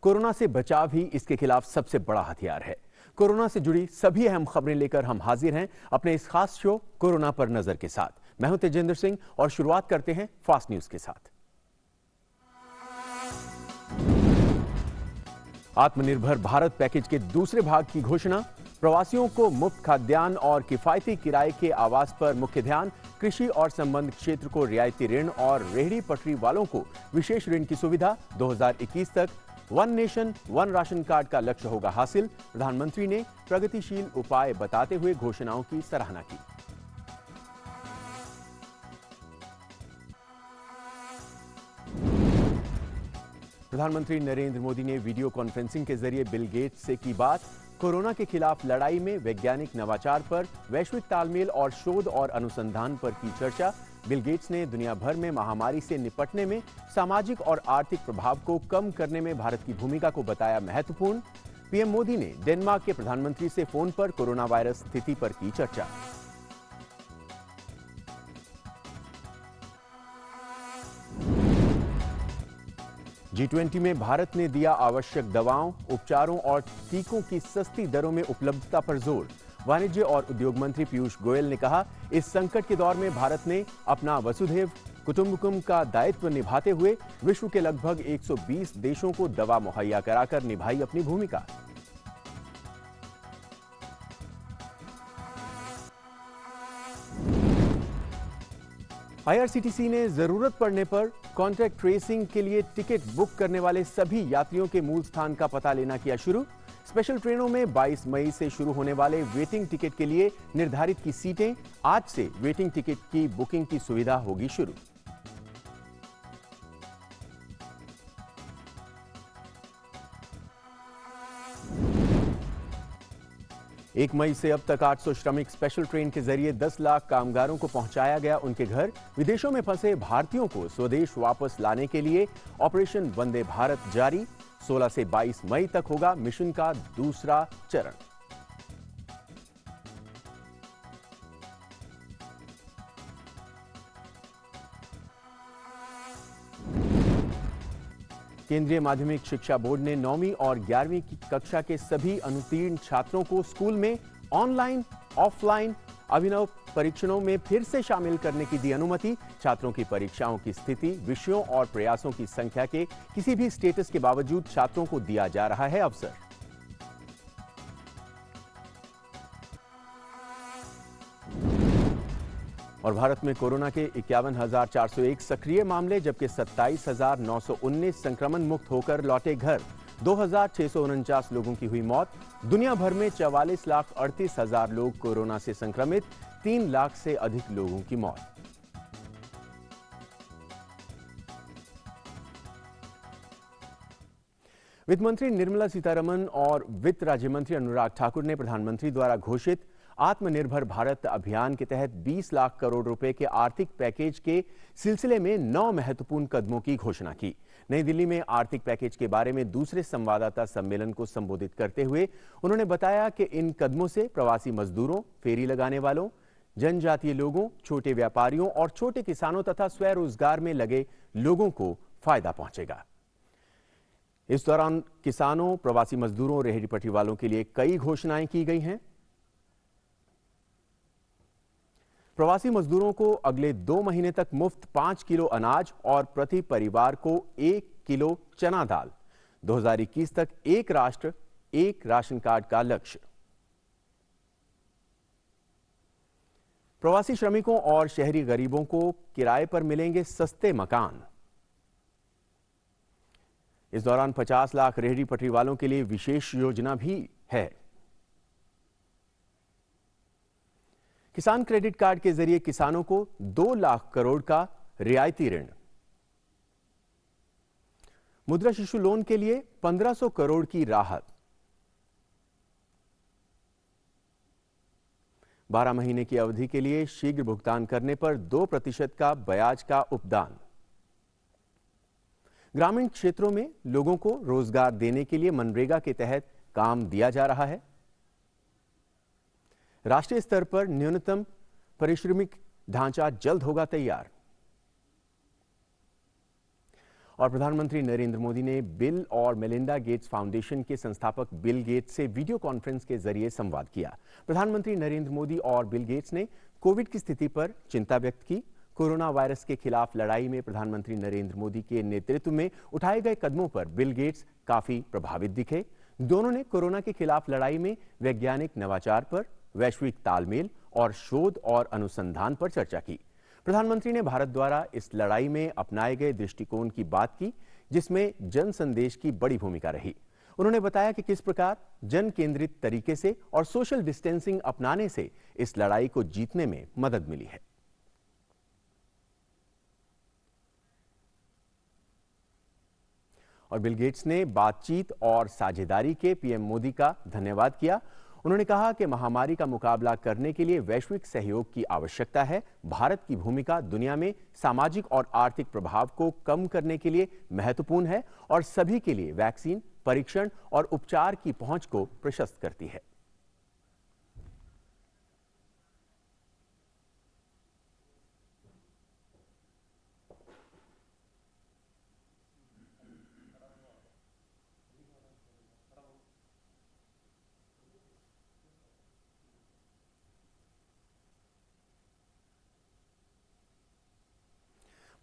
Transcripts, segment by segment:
Corona से बचाव ही इसके खिलाफ सबसे बड़ा हथियार है। कोरोना से जुड़ी सभी अहम खबरें लेकर हम हाजिर हैं अपने इस खास शो कोरोना पर नजर के साथ। मैं हूं तेजेंद्र सिंह और शुरुआत करते हैं फास्ट न्यूज के साथ। आत्मनिर्भर भारत पैकेज के दूसरे भाग की घोषणा। प्रवासियों को मुफ्त खाद्यान्न और किफायती किराए के आवास पर मुख्य ध्यान। कृषि और संबंध क्षेत्र को रियायती ऋण और रेहड़ी पटरी वालों को विशेष ऋण की सुविधा। 2021 तक one nation one ration card का लक्ष्य होगा हासिल। प्रधानमंत्री ने प्रगतिशील उपाय बताते हुए घोषणाओं की सराहना की। प्रधानमंत्री नरेंद्र मोदी ने वीडियो कॉन्फ्रेंसिंग के जरिए बिल गेट्स से की बात। कोरोना के खिलाफ लड़ाई में वैज्ञानिक नवाचार पर, वैश्विक तालमेल और शोध और अनुसंधान पर की चर्चा। बिल गेट्स ने दुनिया भर में महामारी से निपटने में सामाजिक और आर्थिक प्रभाव को कम करने में भारत की भूमिका को बताया महत्वपूर्ण। पीएम मोदी ने डेनमार्क के प्रधानमंत्री से फोन पर कोरोना वायरस स्थिति पर की चर्चा। G20 में भारत ने दिया आवश्यक दवाओं, उपचारों और टीकों की सस्ती दरों में उपलब्धता पर जोर। वाणिज्य और उद्योग मंत्री पीयूष गोयल ने कहा, इस संकट के दौर में भारत ने अपना वसुधैव कुटुंबकम का दायित्व निभाते हुए विश्व के लगभग 120 देशों को दवा मुहैया कराकर निभाई अपनी भूमिका। IRCTC ने जरूरत पड़ने पर कॉन्टैक्ट ट्रेसिंग के लिए टिकट बुक करने वाले सभी यात्रियों के मूल स्थान का पता लेना किया शुरू। स्पेशल ट्रेनों में 22 मई से शुरू होने वाले वेटिंग टिकट के लिए निर्धारित की सीटें, आज से वेटिंग टिकट की बुकिंग की सुविधा होगी शुरू। एक मई से अब तक 800 श्रमिक स्पेशल ट्रेन के जरिए 10 लाख कामगारों को पहुंचाया गया उनके घर। विदेशों में फंसे भारतीयों को स्वदेश वापस लाने के लिए ऑपरेशन वंदे भारत जारी। 16 से 22 मई तक होगा मिशन का दूसरा चरण। केंद्रीय माध्यमिक शिक्षा बोर्ड ने 9वीं और 11वीं की कक्षा के सभी अनुत्तीर्ण छात्रों को स्कूल में ऑनलाइन, ऑफलाइन अभिनव परीक्षणों में फिर से शामिल करने की दी अनुमति। छात्रों की परीक्षाओं की स्थिति, विषयों और प्रयासों की संख्या के किसी भी स्टेटस के बावजूद छात्रों को दिया जा रहा है अवसर। और भारत में कोरोना के 51,401 सक्रिय मामले, जबकि 27,919 संक्रमण मुक्त होकर लौटे घर। 2,649 लोगों की हुई मौत। दुनिया भर में 44,38,000 लोग कोरोना से संक्रमित, 3 लाख से अधिक लोगों की मौत। वित्त मंत्री निर्मला सीतारमण और वित्त राज्य मंत्री अनुराग ठाकुर ने प्रधानमंत्री द्वारा घोषित आत्मनिर्भर भारत अभियान के तहत 20 लाख करोड़ रुपए के आर्थिक पैकेज के सिलसिले में 9 महत्वपूर्ण कदमों की घोषणा की। नई दिल्ली में आर्थिक पैकेज के बारे में दूसरे संवाददाता सम्मेलन को संबोधित करते हुए उन्होंने बताया कि इन कदमों से प्रवासी मजदूरों, फेरी लगाने वालों, जनजातीय लोगों, छोटे व्यापारियों और छोटे किसानों तथा स्वरोजगार में लगे लोगों को फायदा पहुंचेगा। इस दौरान किसानों, प्रवासी मजदूरों, रेहड़ी पटरी वालों के लिए कई घोषणाएं की गई हैं। प्रवासी मजदूरों को अगले 2 महीने तक मुफ्त 5 किलो अनाज और प्रति परिवार को 1 किलो चना दाल। 2021 तक एक राष्ट्र, एक राशन कार्ड का लक्ष्य। प्रवासी श्रमिकों और शहरी गरीबों को किराए पर मिलेंगे सस्ते मकान। इस दौरान 50 लाख रेहड़ी पटरी वालों के लिए विशेष योजना भी है। किसान क्रेडिट कार्ड के जरिए किसानों को 2 लाख करोड़ का रियायती ऋण। मुद्रा शिशु लोन के लिए 1500 करोड़ की राहत। 12 महीने की अवधि के लिए शीघ्र भुगतान करने पर 2% का ब्याज का उपदान। ग्रामीण क्षेत्रों में लोगों को रोजगार देने के लिए मनरेगा के तहत काम दिया जा रहा है। राष्ट्रीय स्तर पर न्यूनतम पारिश्रमिक ढांचा जल्द होगा तैयार। और प्रधानमंत्री नरेंद्र मोदी ने बिल और मेलिंडा गेट्स फाउंडेशन के संस्थापक बिल गेट्स से वीडियो कॉन्फ्रेंस के जरिए संवाद किया। प्रधानमंत्री नरेंद्र मोदी और बिल गेट्स ने कोविड की स्थिति पर चिंता व्यक्त की। कोरोना वायरस के खिलाफ लड़ाई में प्रधानमंत्री नरेंद्र मोदी के नेतृत्व में उठाए गए कदमों पर बिल गेट्स काफी प्रभावित दिखे। दोनों ने कोरोना के खिलाफ लड़ाई में वैज्ञानिक नवाचार पर, वैश्विक तालमेल और शोध और अनुसंधान पर चर्चा की। प्रधानमंत्री ने भारत द्वारा इस लड़ाई में अपनाए गए दृष्टिकोण की बात की, जिसमें जन संदेश की बड़ी भूमिका रही। उन्होंने बताया कि किस प्रकार जन केंद्रित तरीके से और सोशल डिस्टेंसिंग अपनाने से इस लड़ाई को जीतने में मदद मिली है। और बिल गेट्स ने बातचीत और साझेदारी के पीएम मोदी का धन्यवाद किया। उन्होंने कहा कि महामारी का मुकाबला करने के लिए वैश्विक सहयोग की आवश्यकता है। भारत की भूमिका दुनिया में सामाजिक और आर्थिक प्रभाव को कम करने के लिए महत्वपूर्ण है और सभी के लिए वैक्सीन, परीक्षण और उपचार की पहुंच को प्रशस्त करती है।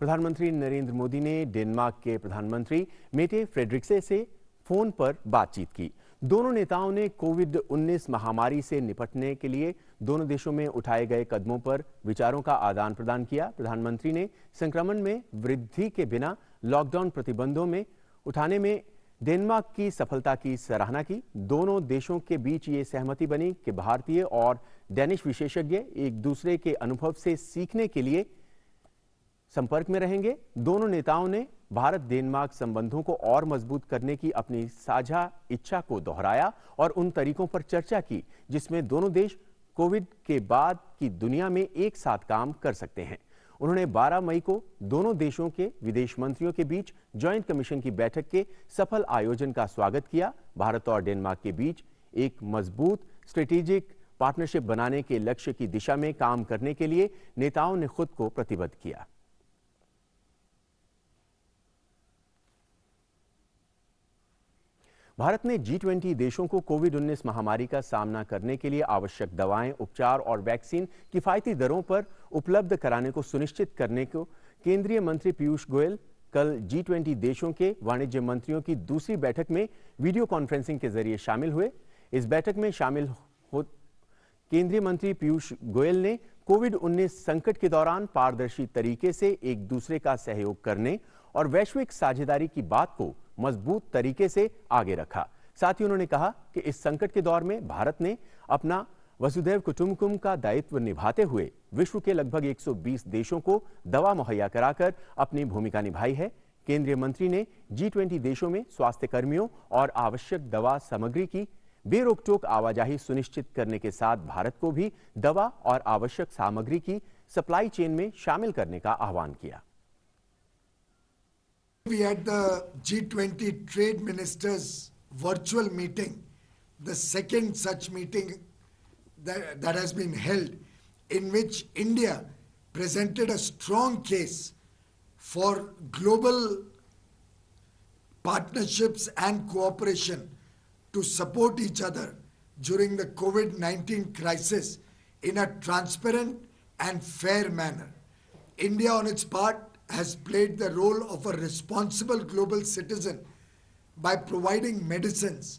प्रधानमंत्री नरेंद्र मोदी ने डेनमार्क के प्रधानमंत्री मेटे फ्रेडरिक्से से फोन पर बातचीत की। दोनों नेताओं ने कोविड-19 महामारी से निपटने के लिए दोनों देशों में उठाए गए कदमों पर विचारों का आदान प्रदान किया। प्रधानमंत्री ने संक्रमण में वृद्धि के बिना लॉकडाउन प्रतिबंधों में उठाने में डेनमार्क की सफलता की सराहना की। दोनों देशों के बीच ये सहमति बनी कि भारतीय और डेनिश विशेषज्ञ एक दूसरे के अनुभव से सीखने के लिए संपर्क में रहेंगे। दोनों नेताओं ने भारत डेनमार्क संबंधों को और मजबूत करने की अपनी साझा इच्छा को दोहराया और उन तरीकों पर चर्चा की जिसमें दोनों देश कोविड के बाद की दुनिया में एक साथ काम कर सकते हैं। उन्होंने 12 मई को दोनों देशों के विदेश मंत्रियों के बीच ज्वाइंट कमीशन की बैठक के सफल आयोजन का स्वागत किया। भारत और डेनमार्क के बीच एक मजबूत स्ट्रेटेजिक पार्टनरशिप बनाने के लक्ष्य की दिशा में काम करने के लिए नेताओं ने खुद को प्रतिबद्ध किया। भारत ने G20 देशों को कोविड-19 महामारी का सामना करने के लिए आवश्यक दवाएं, उपचार और वैक्सीन किफायती दरों पर उपलब्ध कराने को सुनिश्चित करने को केंद्रीय मंत्री पीयूष गोयल कल G20 देशों के वाणिज्य मंत्रियों की दूसरी बैठक में वीडियो कॉन्फ्रेंसिंग के जरिए शामिल हुए। इस बैठक में शामिल केंद्रीय मंत्री पीयूष गोयल ने कोविड-19 संकट के दौरान पारदर्शी तरीके से एक दूसरे का सहयोग करने और वैश्विक साझेदारी की बात को मजबूत तरीके से आगे रखा। साथ ही उन्होंने कहा कि इस संकट के दौर में भारत ने अपना वसुधैव कुटुंबकम का दायित्व निभाते हुए विश्व के लगभग 120 देशों को दवा मुहैया कराकर अपनी भूमिका निभाई है। केंद्रीय मंत्री ने G20 देशों में स्वास्थ्य कर्मियों और आवश्यक दवा सामग्री की बेरोकटोक आवाजाही सुनिश्चित करने के साथ भारत को भी दवा और आवश्यक सामग्री की सप्लाई चेन में शामिल करने का आह्वान किया। We had the G20 trade ministers virtual meeting, the second such meeting that has been held, in which India presented a strong case for global partnerships and cooperation to support each other during the COVID-19 crisis in a transparent and fair manner. India on its part has played the role of a responsible global citizen by providing medicines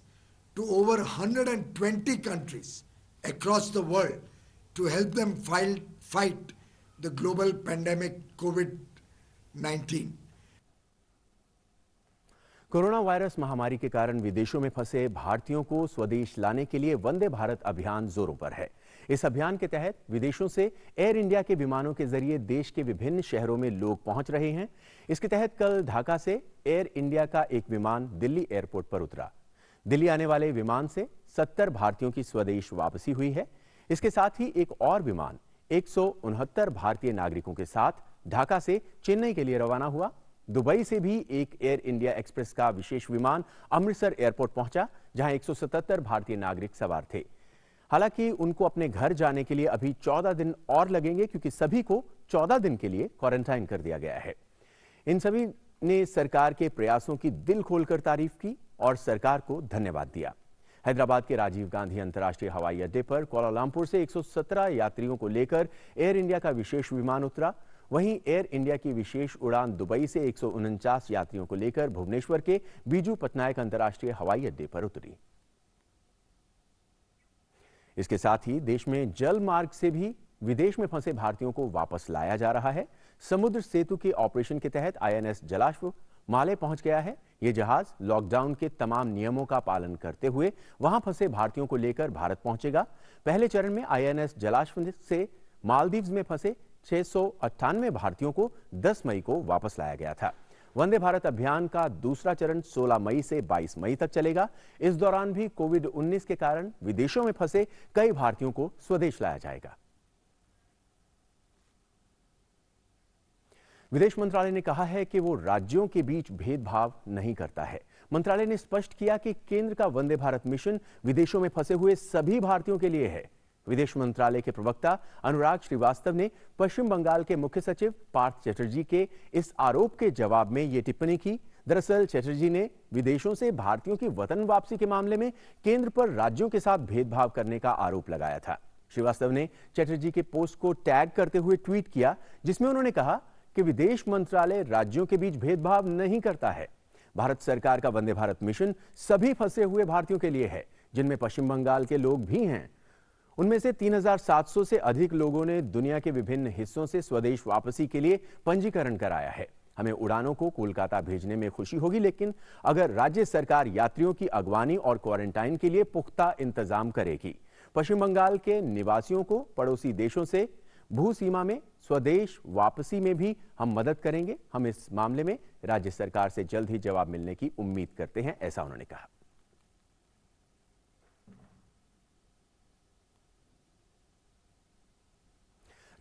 to over 120 countries across the world to help them fight the global pandemic COVID-19. Corona virus महामारी के कारण विदेशों में फंसे भारतीयों को स्वदेश लाने के लिए वंदे भारत अभियान जोरों पर है। इस अभियान के तहत विदेशों से एयर इंडिया के विमानों के जरिए देश के विभिन्न शहरों में लोग पहुंच रहे हैं। इसके तहत कल ढाका से एयर इंडिया का एक विमान दिल्ली एयरपोर्ट पर उतरा। दिल्ली आने वाले विमान से 70 भारतीयों की स्वदेश वापसी हुई है। इसके साथ ही एक और विमान 169 भारतीय नागरिकों के साथ ढाका से चेन्नई के लिए रवाना हुआ। दुबई से भी एक एयर इंडिया एक्सप्रेस का विशेष विमान अमृतसर एयरपोर्ट पहुंचा, जहां 177 भारतीय नागरिक सवार थे। हालांकि उनको अपने घर जाने के लिए अभी 14 दिन और लगेंगे, क्योंकि सभी को 14 दिन के लिए क्वारंटाइन कर दिया गया है। इन सभी ने सरकार के प्रयासों की दिल खोलकर तारीफ की और सरकार को धन्यवाद दिया। हैदराबाद के राजीव गांधी अंतर्राष्ट्रीय हवाई अड्डे पर कुआलालंपुर से 117 यात्रियों को लेकर एयर इंडिया का विशेष विमान उतरा। वहीं एयर इंडिया की विशेष उड़ान दुबई से 149 यात्रियों को लेकर भुवनेश्वर के बीजू पटनायक अंतर्राष्ट्रीय हवाई अड्डे पर उतरी। इसके साथ ही देश में जल मार्ग से भी विदेश में फंसे भारतीयों को वापस लाया जा रहा है। समुद्र सेतु के ऑपरेशन के तहत आईएनएस जलाश्व माले पहुंच गया है। यह जहाज लॉकडाउन के तमाम नियमों का पालन करते हुए वहां फंसे भारतीयों को लेकर भारत पहुंचेगा। पहले चरण में आईएनएस जलाश्व से मालदीव्स में फंसे 698 भारतीयों को 10 मई को वापस लाया गया था। वंदे भारत अभियान का दूसरा चरण 16 मई से 22 मई तक चलेगा। इस दौरान भी कोविड-19 के कारण विदेशों में फंसे कई भारतीयों को स्वदेश लाया जाएगा। विदेश मंत्रालय ने कहा है कि वो राज्यों के बीच भेदभाव नहीं करता है। मंत्रालय ने स्पष्ट किया कि केंद्र का वंदे भारत मिशन विदेशों में फंसे हुए सभी भारतीयों के लिए है। विदेश मंत्रालय के प्रवक्ता अनुराग श्रीवास्तव ने पश्चिम बंगाल के मुख्य सचिव पार्थ चटर्जी के इस आरोप के जवाब में ये टिप्पणी की। दरअसल चटर्जी ने विदेशों से भारतीयों की वतन वापसी के मामले में केंद्र पर राज्यों के साथ भेदभाव करने का आरोप लगाया था। श्रीवास्तव ने चटर्जी के पोस्ट को टैग करते हुए ट्वीट किया, जिसमें उन्होंने कहा कि विदेश मंत्रालय राज्यों के बीच भेदभाव नहीं करता है। भारत सरकार का वंदे भारत मिशन सभी फंसे हुए भारतीयों के लिए है, जिनमें पश्चिम बंगाल के लोग भी हैं। उनमें से 3700 से अधिक लोगों ने दुनिया के विभिन्न हिस्सों से स्वदेश वापसी के लिए पंजीकरण कराया है। हमें उड़ानों को कोलकाता भेजने में खुशी होगी, लेकिन अगर राज्य सरकार यात्रियों की अगवानी और क्वारंटाइन के लिए पुख्ता इंतजाम करेगी। पश्चिम बंगाल के निवासियों को पड़ोसी देशों से भू सीमा में स्वदेश वापसी में भी हम मदद करेंगे। हम इस मामले में राज्य सरकार से जल्द ही जवाब मिलने की उम्मीद करते हैं, ऐसा उन्होंने कहा।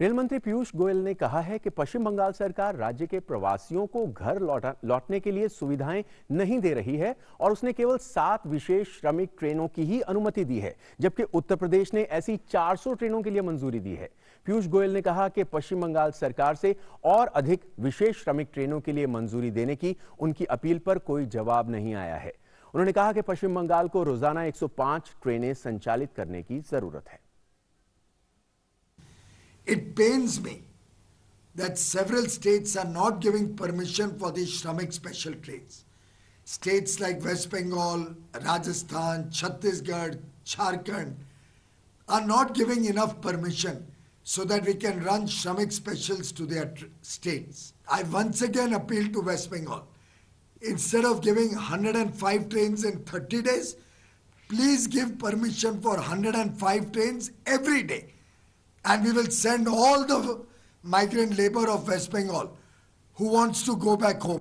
रेल मंत्री पीयूष गोयल ने कहा है कि पश्चिम बंगाल सरकार राज्य के प्रवासियों को घर लौटने के लिए सुविधाएं नहीं दे रही है और उसने केवल 7 विशेष श्रमिक ट्रेनों की ही अनुमति दी है, जबकि उत्तर प्रदेश ने ऐसी 400 ट्रेनों के लिए मंजूरी दी है। पीयूष गोयल ने कहा कि पश्चिम बंगाल सरकार से और अधिक विशेष श्रमिक ट्रेनों के लिए मंजूरी देने की उनकी अपील पर कोई जवाब नहीं आया है। उन्होंने कहा कि पश्चिम बंगाल को रोजाना 105 ट्रेनें संचालित करने की जरूरत है। It pains me that several states are not giving permission for these Shramik special trains. States like West Bengal, Rajasthan, Chhattisgarh, Jharkhand are not giving enough permission so that we can run Shramik specials to their states. I once again appeal to West Bengal. Instead of giving 105 trains in 30 days, please give permission for 105 trains every day. And we will send all the migrant labor of West Bengal who wants to go back home.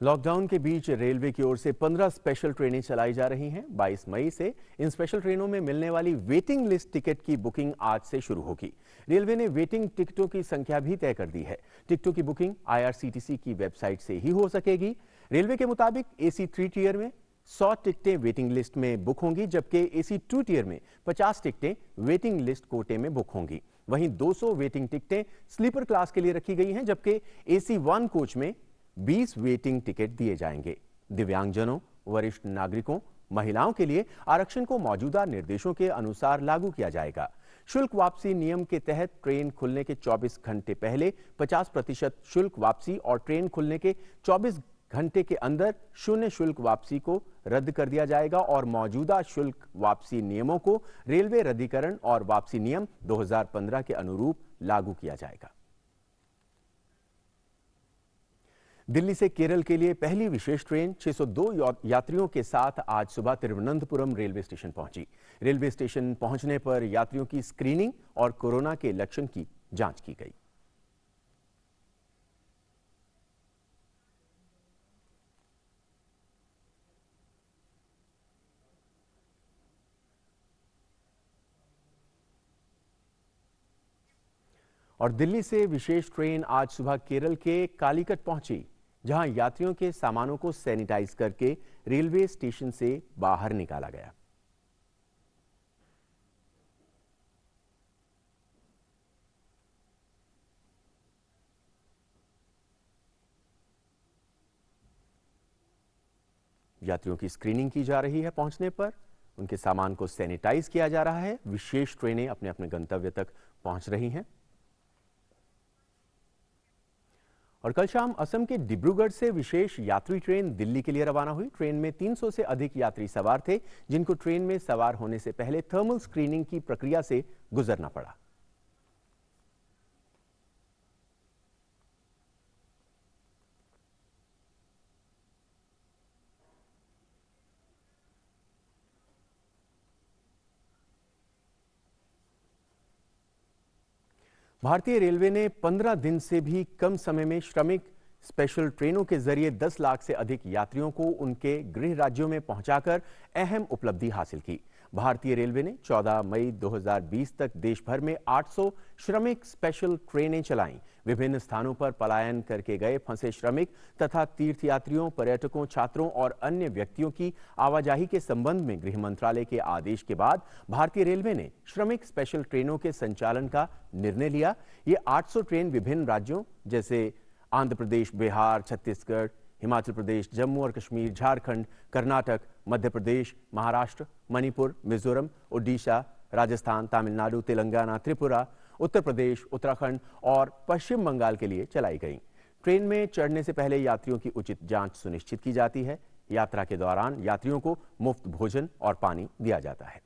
Lockdown के बीच railway की ओर से 15 special ट्रेनें चलाई जा रही हैं। 22 मई से इन special ट्रेनों में मिलने वाली वेटिंग लिस्ट टिकट की बुकिंग आज से शुरू होगी। रेलवे ने वेटिंग टिकटों की संख्या भी तय कर दी है। टिकटों की बुकिंग आईआरसीटीसी की वेबसाइट से ही हो सकेगी। रेलवे के मुताबिक एसी 3 टियर में 100 टिकटें वेटिंग लिस्ट में बुक होंगी, जबकि एसी 2 टियर में 50 टिकटें वेटिंग लिस्ट कोटे में बुक होंगी। वहीं 200 वेटिंग टिकटें स्लीपर क्लास के लिए रखी गई हैं, जबकि एसी 1 कोच में 20 वेटिंग टिकट दिए जाएंगे। दिव्यांगजनों, वरिष्ठ नागरिकों, महिलाओं के लिए आरक्षण को मौजूदा निर्देशों के अनुसार लागू किया जाएगा। शुल्क वापसी नियम के तहत ट्रेन खुलने के 24 घंटे पहले 50% शुल्क वापसी और ट्रेन खुलने के 24 घंटे के अंदर शून्य शुल्क वापसी को रद्द कर दिया जाएगा और मौजूदा शुल्क वापसी नियमों को रेलवे रद्दीकरण और वापसी नियम 2015 के अनुरूप लागू किया जाएगा। दिल्ली से केरल के लिए पहली विशेष ट्रेन 602 यात्रियों के साथ आज सुबह तिरुवनंतपुरम रेलवे स्टेशन पहुंची। रेलवे स्टेशन पहुंचने पर यात्रियों की स्क्रीनिंग और कोरोना के लक्षण की जांच की गई। और दिल्ली से विशेष ट्रेन आज सुबह केरल के कालीकट पहुंची, जहां यात्रियों के सामानों को सैनिटाइज करके रेलवे स्टेशन से बाहर निकाला गया। यात्रियों की स्क्रीनिंग की जा रही है। पहुंचने पर उनके सामान को सैनिटाइज किया जा रहा है। विशेष ट्रेनें अपने अपने गंतव्य तक पहुंच रही हैं। और कल शाम असम के डिब्रूगढ़ से विशेष यात्री ट्रेन दिल्ली के लिए रवाना हुई। ट्रेन में 300 से अधिक यात्री सवार थे, जिनको ट्रेन में सवार होने से पहले थर्मल स्क्रीनिंग की प्रक्रिया से गुजरना पड़ा। भारतीय रेलवे ने 15 दिन से भी कम समय में श्रमिक स्पेशल ट्रेनों के जरिए 10 लाख से अधिक यात्रियों को उनके गृह राज्यों में पहुंचाकर अहम उपलब्धि हासिल की। भारतीय रेलवे ने 14 मई 2020 तक देश भर में 800 श्रमिक स्पेशल ट्रेनें चलाईं। विभिन्न स्थानों पर पलायन करके गए फंसे श्रमिक तथा तीर्थयात्रियों, पर्यटकों, छात्रों और अन्य व्यक्तियों की आवाजाही के संबंध में गृह मंत्रालय के आदेश के बाद भारतीय रेलवे ने श्रमिक स्पेशल ट्रेनों के संचालन का निर्णय लिया। ये 800 ट्रेन विभिन्न राज्यों जैसे आंध्र प्रदेश, बिहार, छत्तीसगढ़, हिमाचल प्रदेश, जम्मू और कश्मीर, झारखंड, कर्नाटक, मध्य प्रदेश, महाराष्ट्र, मणिपुर, मिजोरम, ओडिशा, राजस्थान, तमिलनाडु, तेलंगाना, त्रिपुरा, उत्तर प्रदेश, उत्तराखंड और पश्चिम बंगाल के लिए चलाई गई। ट्रेन में चढ़ने से पहले यात्रियों की उचित जांच सुनिश्चित की जाती है। यात्रा के दौरान यात्रियों को मुफ्त भोजन और पानी दिया जाता है।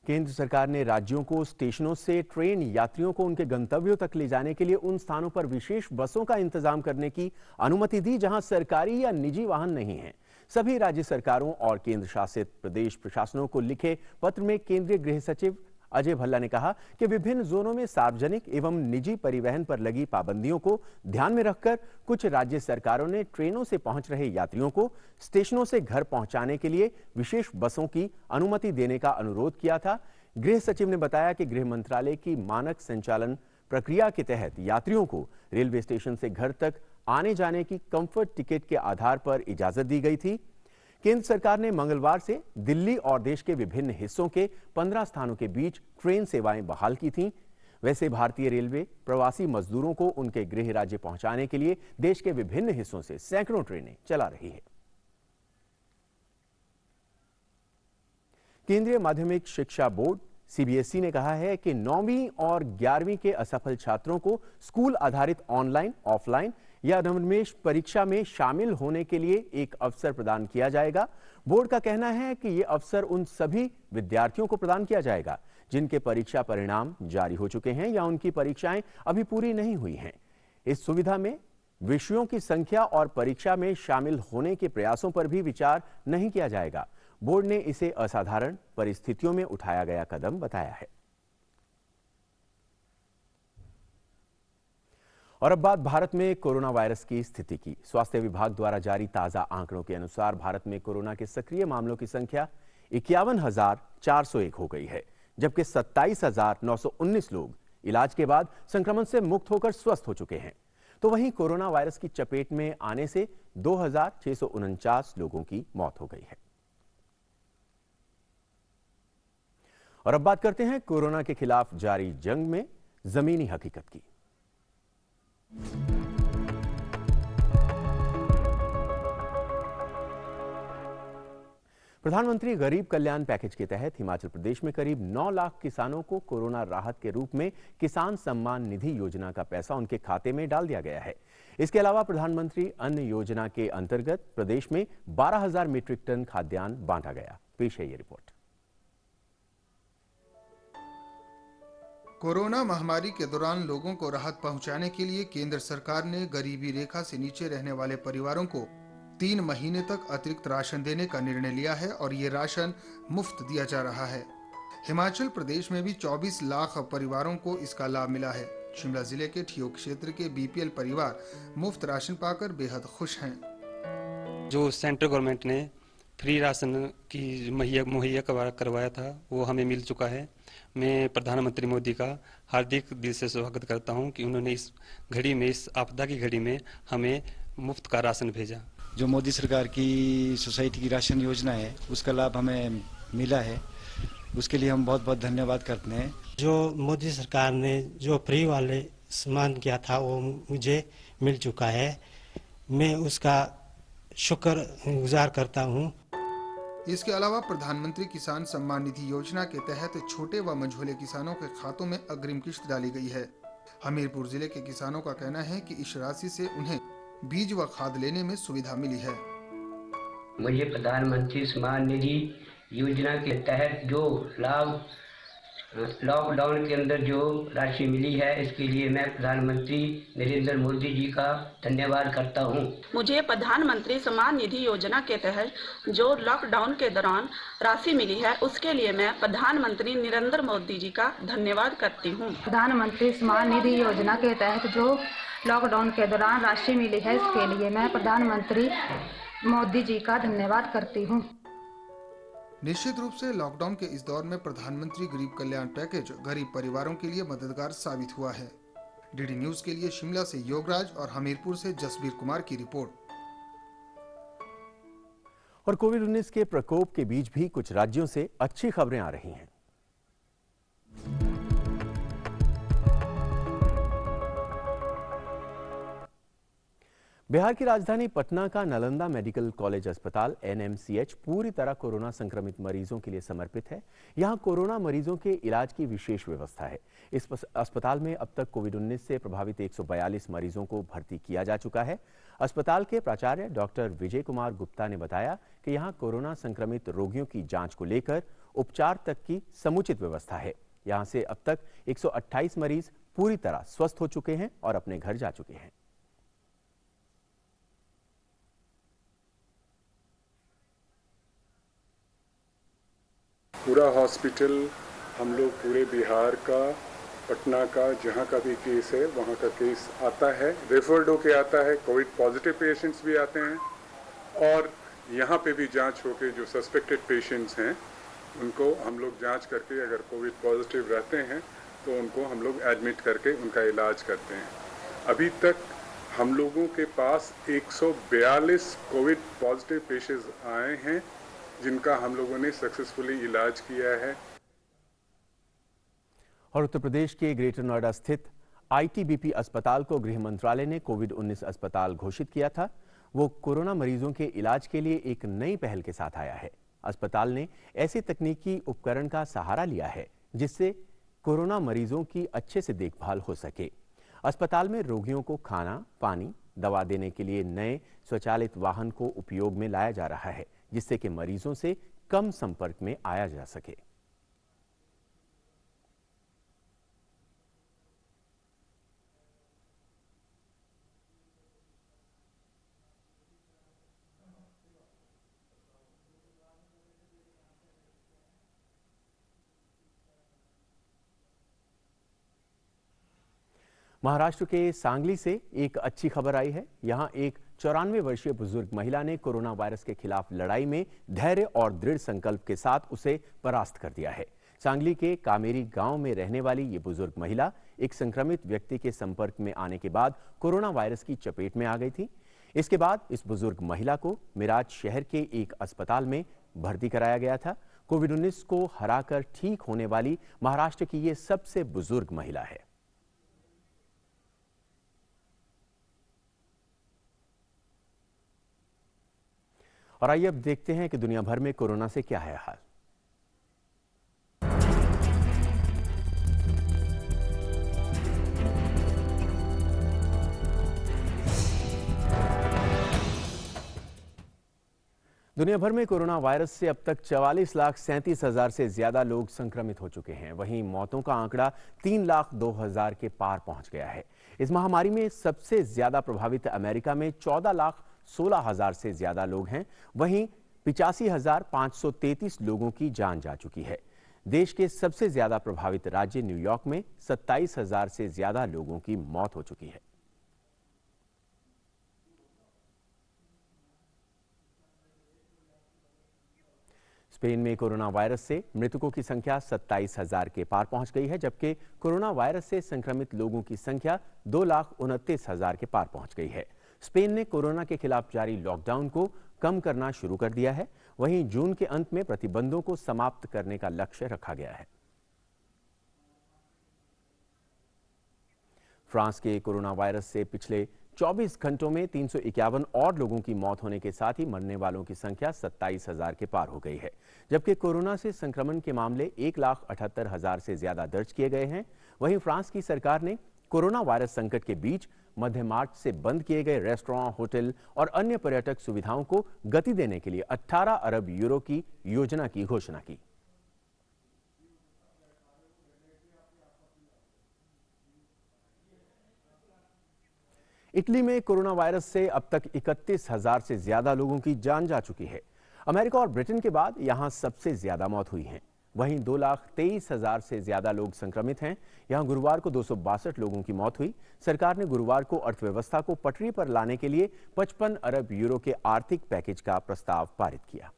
केंद्र सरकार ने राज्यों को स्टेशनों से ट्रेन यात्रियों को उनके गंतव्यों तक ले जाने के लिए उन स्थानों पर विशेष बसों का इंतजाम करने की अनुमति दी जहां सरकारी या निजी वाहन नहीं हैं। सभी राज्य सरकारों और केंद्र शासित प्रदेश प्रशासनों को लिखे पत्र में केंद्रीय गृह सचिव अजय भल्ला ने कहा कि विभिन्न जोनों में सार्वजनिक एवं निजी परिवहन पर लगी पाबंदियों को ध्यान में रखकर कुछ राज्य सरकारों ने ट्रेनों से पहुंच रहे यात्रियों को स्टेशनों से घर पहुंचाने के लिए विशेष बसों की अनुमति देने का अनुरोध किया था। गृह सचिव ने बताया कि गृह मंत्रालय की मानक संचालन प्रक्रिया के तहत यात्रियों को रेलवे स्टेशन से घर तक आने जाने की कंफर्ट टिकट के आधार पर इजाजत दी गई थी। केंद्र सरकार ने मंगलवार से दिल्ली और देश के विभिन्न हिस्सों के 15 स्थानों के बीच ट्रेन सेवाएं बहाल की थीं। वैसे भारतीय रेलवे प्रवासी मजदूरों को उनके गृह राज्य पहुंचाने के लिए देश के विभिन्न हिस्सों से सैकड़ों ट्रेनें चला रही है। केंद्रीय माध्यमिक शिक्षा बोर्ड सीबीएसई ने कहा है कि 9वीं और 11वीं के असफल छात्रों को स्कूल आधारित ऑनलाइन, ऑफलाइन या नवोन्मेष परीक्षा में शामिल होने के लिए एक अवसर प्रदान किया जाएगा। बोर्ड का कहना है कि यह अवसर उन सभी विद्यार्थियों को प्रदान किया जाएगा जिनके परीक्षा परिणाम जारी हो चुके हैं या उनकी परीक्षाएं अभी पूरी नहीं हुई हैं। इस सुविधा में विषयों की संख्या और परीक्षा में शामिल होने के प्रयासों पर भी विचार नहीं किया जाएगा। बोर्ड ने इसे असाधारण परिस्थितियों में उठाया गया कदम बताया है। और अब बात भारत में कोरोना वायरस की स्थिति की। स्वास्थ्य विभाग द्वारा जारी ताजा आंकड़ों के अनुसार भारत में कोरोना के सक्रिय मामलों की संख्या 51,401 हो गई है, जबकि 27,919 लोग इलाज के बाद संक्रमण से मुक्त होकर स्वस्थ हो चुके हैं। तो वहीं कोरोना वायरस की चपेट में आने से 2,649 लोगों की मौत हो गई है। और अब बात करते हैं कोरोना के खिलाफ जारी जंग में जमीनी हकीकत की। प्रधानमंत्री गरीब कल्याण पैकेज के तहत हिमाचल प्रदेश में करीब 9 लाख किसानों को कोरोना राहत के रूप में किसान सम्मान निधि योजना का पैसा उनके खाते में डाल दिया गया है। इसके अलावा प्रधानमंत्री अन्न योजना के अंतर्गत प्रदेश में 12,000 मीट्रिक टन खाद्यान्न बांटा गया। पेश है ये रिपोर्ट। कोरोना महामारी के दौरान लोगों को राहत पहुंचाने के लिए केंद्र सरकार ने गरीबी रेखा से नीचे रहने वाले परिवारों को 3 महीने तक अतिरिक्त राशन देने का निर्णय लिया है और ये राशन मुफ्त दिया जा रहा है। हिमाचल प्रदेश में भी 24 लाख परिवारों को इसका लाभ मिला है। शिमला जिले के ठियोग क्षेत्र के बीपीएल परिवार मुफ्त राशन पाकर बेहद खुश हैं। जो सेंट्रल गवर्नमेंट ने फ्री राशन की मुहैया करवाया था वो हमें मिल चुका है। मैं प्रधानमंत्री मोदी का हार्दिक दिल से स्वागत करता हूं कि उन्होंने इस घड़ी में, इस आपदा की घड़ी में हमें मुफ्त का राशन भेजा। जो मोदी सरकार की सोसाइटी की राशन योजना है उसका लाभ हमें मिला है। उसके लिए हम बहुत बहुत धन्यवाद करते हैं। जो मोदी सरकार ने जो फ्री वाले सामान किया था वो मुझे मिल चुका है। मैं उसका शुक्रगुजार करता हूँ। इसके अलावा प्रधानमंत्री किसान सम्मान निधि योजना के तहत छोटे व मझोले किसानों के खातों में अग्रिम किश्त डाली गई है। हमीरपुर जिले के किसानों का कहना है कि इस राशि से उन्हें बीज व खाद लेने में सुविधा मिली है। मुझे प्रधानमंत्री सम्मान निधि योजना के तहत जो लाभ लॉकडाउन के अंदर जो राशि मिली है, इसके लिए मैं प्रधानमंत्री नरेंद्र मोदी जी का धन्यवाद करता हूं। मुझे प्रधानमंत्री सम्मान निधि योजना के तहत जो लॉकडाउन के दौरान राशि मिली है, उसके लिए मैं प्रधानमंत्री नरेंद्र मोदी जी का धन्यवाद करती हूं। प्रधानमंत्री सम्मान निधि योजना के तहत जो लॉकडाउन के दौरान राशि मिली है, इसके लिए मैं प्रधानमंत्री मोदी जी का धन्यवाद करती हूँ। निश्चित रूप से लॉकडाउन के इस दौर में प्रधानमंत्री गरीब कल्याण पैकेज गरीब परिवारों के लिए मददगार साबित हुआ है। डीडी न्यूज के लिए शिमला से योगराज और हमीरपुर से जसबीर कुमार की रिपोर्ट। और कोविड-19 के प्रकोप के बीच भी कुछ राज्यों से अच्छी खबरें आ रही हैं। बिहार की राजधानी पटना का नालंदा मेडिकल कॉलेज अस्पताल एनएमसीएच पूरी तरह कोरोना संक्रमित मरीजों के लिए समर्पित है। यहां कोरोना मरीजों के इलाज की विशेष व्यवस्था है। इस अस्पताल में अब तक कोविड-19 से प्रभावित 142 मरीजों को भर्ती किया जा चुका है। अस्पताल के प्राचार्य डॉक्टर विजय कुमार गुप्ता ने बताया कि यहां कोरोना संक्रमित रोगियों की जांच को लेकर उपचार तक की समुचित व्यवस्था है। यहां से अब तक 128 मरीज पूरी तरह स्वस्थ हो चुके हैं और अपने घर जा चुके हैं। पूरा हॉस्पिटल हम लोग पूरे बिहार का, पटना का, जहाँ का भी केस है वहाँ का केस आता है, रेफर्ड होके आता है। कोविड पॉजिटिव पेशेंट्स भी आते हैं और यहाँ पे भी जांच होके जो सस्पेक्टेड पेशेंट्स हैं उनको हम लोग जांच करके अगर कोविड पॉजिटिव रहते हैं तो उनको हम लोग एडमिट करके उनका इलाज करते हैं। अभी तक हम लोगों के पास 142 कोविड पॉजिटिव पेशेंट्स आए हैं जिनका हम लोगों ने सक्सेसफुली इलाज किया है। और उत्तर प्रदेश के ग्रेटर नोएडा स्थित आईटीबीपी अस्पताल को गृह मंत्रालय ने कोविड-19 अस्पताल घोषित किया था। वो कोरोना मरीजों के इलाज के लिए एक नई पहल के साथ आया है। अस्पताल ने ऐसे तकनीकी उपकरण का सहारा लिया है जिससे कोरोना मरीजों की अच्छे से देखभाल हो सके। अस्पताल में रोगियों को खाना, पानी, दवा देने के लिए नए स्वचालित वाहन को उपयोग में लाया जा रहा है जिससे कि मरीजों से कम संपर्क में आया जा सके। महाराष्ट्र के सांगली से एक अच्छी खबर आई है। यहां एक 94 वर्षीय बुजुर्ग महिला ने कोरोना वायरस के खिलाफ लड़ाई में धैर्य और दृढ़ संकल्प के साथ उसे परास्त कर दिया है। सांगली के कामेरी गांव में रहने वाली ये बुजुर्ग महिला एक संक्रमित व्यक्ति के संपर्क में आने के बाद कोरोना वायरस की चपेट में आ गई थी। इसके बाद इस बुजुर्ग महिला को मिराज शहर के एक अस्पताल में भर्ती कराया गया था। कोविड-19 को हराकर ठीक होने वाली महाराष्ट्र की ये सबसे बुजुर्ग महिला है। और आइए अब देखते हैं कि दुनिया भर में कोरोना से क्या है हाल। दुनिया भर में कोरोना वायरस से अब तक 44,37,000 से ज्यादा लोग संक्रमित हो चुके हैं। वहीं मौतों का आंकड़ा 3,02,000 के पार पहुंच गया है। इस महामारी में सबसे ज्यादा प्रभावित अमेरिका में 14,16,000 से ज्यादा लोग हैं। वहीं 85,533 लोगों की जान जा चुकी है। देश के सबसे ज्यादा प्रभावित राज्य न्यूयॉर्क में 27,000 से ज्यादा लोगों की मौत हो चुकी है। स्पेन में कोरोना वायरस से मृतकों की संख्या 27,000 के पार पहुंच गई है, जबकि कोरोना वायरस से संक्रमित लोगों की संख्या 2,29,000 के पार पहुंच गई है। स्पेन ने कोरोना के खिलाफ जारी लॉकडाउन को कम करना शुरू कर दिया है। वहीं जून के अंत में प्रतिबंधों को समाप्त करने का लक्ष्य रखा गया है। फ्रांस के कोरोना वायरस से पिछले 24 घंटों में 351 और लोगों की मौत होने के साथ ही मरने वालों की संख्या 27,000 के पार हो गई है, जबकि कोरोना से संक्रमण के मामले 1,78,000 से ज्यादा दर्ज किए गए हैं। वहीं फ्रांस की सरकार ने कोरोना वायरस संकट के बीच मध्य मार्च से बंद किए गए रेस्टोरेंट, होटल और अन्य पर्यटक सुविधाओं को गति देने के लिए 18 अरब यूरो की योजना की घोषणा की। इटली में कोरोना वायरस से अब तक 31,000 से ज्यादा लोगों की जान जा चुकी है। अमेरिका और ब्रिटेन के बाद यहां सबसे ज्यादा मौत हुई है। वहीं 2,23,000 से ज्यादा लोग संक्रमित हैं। यहां गुरुवार को 262 लोगों की मौत हुई। सरकार ने गुरुवार को अर्थव्यवस्था को पटरी पर लाने के लिए 55 अरब यूरो के आर्थिक पैकेज का प्रस्ताव पारित किया।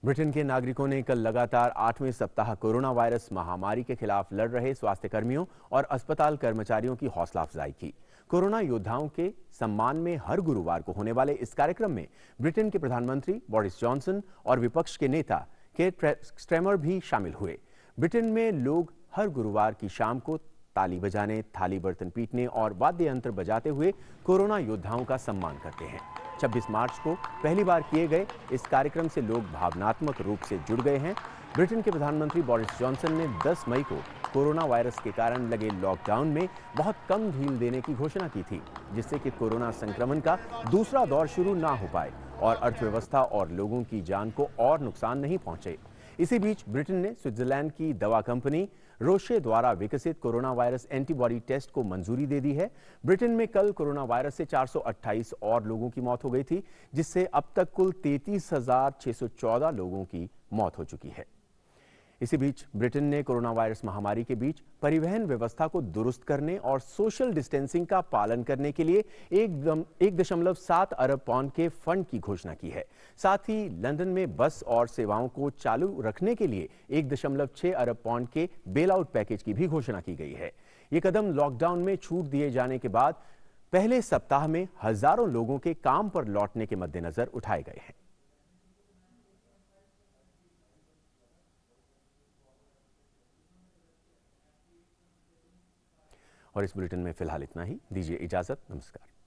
ब्रिटेन के नागरिकों ने कल लगातार 8वें सप्ताह कोरोना वायरस महामारी के खिलाफ लड़ रहे स्वास्थ्य कर्मियों और अस्पताल कर्मचारियों की हौसला अफजाई की। कोरोना योद्धाओं के सम्मान में हर गुरुवार को होने वाले इस कार्यक्रम में ब्रिटेन के प्रधानमंत्री बोरिस जॉनसन और विपक्ष के नेता केर स्टारमर भी शामिल हुए। ब्रिटेन में लोग हर गुरुवार की शाम को ताली बजाने, थाली बर्तन पीटने और वाद्य यंत्र बजाते हुए कोरोना योद्धाओं का सम्मान करते हैं। 26 मार्च को पहली बार किए गए इस कार्यक्रम से लोग भावनात्मक रूप से जुड़ गए हैं। ब्रिटेन के प्रधानमंत्री बोरिस जॉनसन ने 10 मई को कोरोना वायरस के कारण लगे लॉकडाउन में बहुत कम ढील देने की घोषणा की थी, जिससे कि कोरोना संक्रमण का दूसरा दौर शुरू ना हो पाए और अर्थव्यवस्था और लोगों की जान को और नुकसान नहीं पहुंचे। इसी बीच ब्रिटेन ने स्विट्जरलैंड की दवा कंपनी रोशे द्वारा विकसित कोरोना वायरस एंटीबॉडी टेस्ट को मंजूरी दे दी है। ब्रिटेन में कल कोरोना वायरस से 428 और लोगों की मौत हो गई थी, जिससे अब तक कुल 33,614 लोगों की मौत हो चुकी है। इसी बीच ब्रिटेन ने कोरोना वायरस महामारी के बीच परिवहन व्यवस्था को दुरुस्त करने और सोशल डिस्टेंसिंग का पालन करने के लिए 1.7 अरब पाउंड के फंड की घोषणा की है। साथ ही लंदन में बस और सेवाओं को चालू रखने के लिए 1.6 अरब पाउंड के बेल आउट पैकेज की भी घोषणा की गई है। ये कदम लॉकडाउन में छूट दिए जाने के बाद पहले सप्ताह में हजारों लोगों के काम पर लौटने के मद्देनजर उठाए गए हैं। और इस बुलेटिन में फिलहाल इतना ही। दीजिए इजाजत। नमस्कार।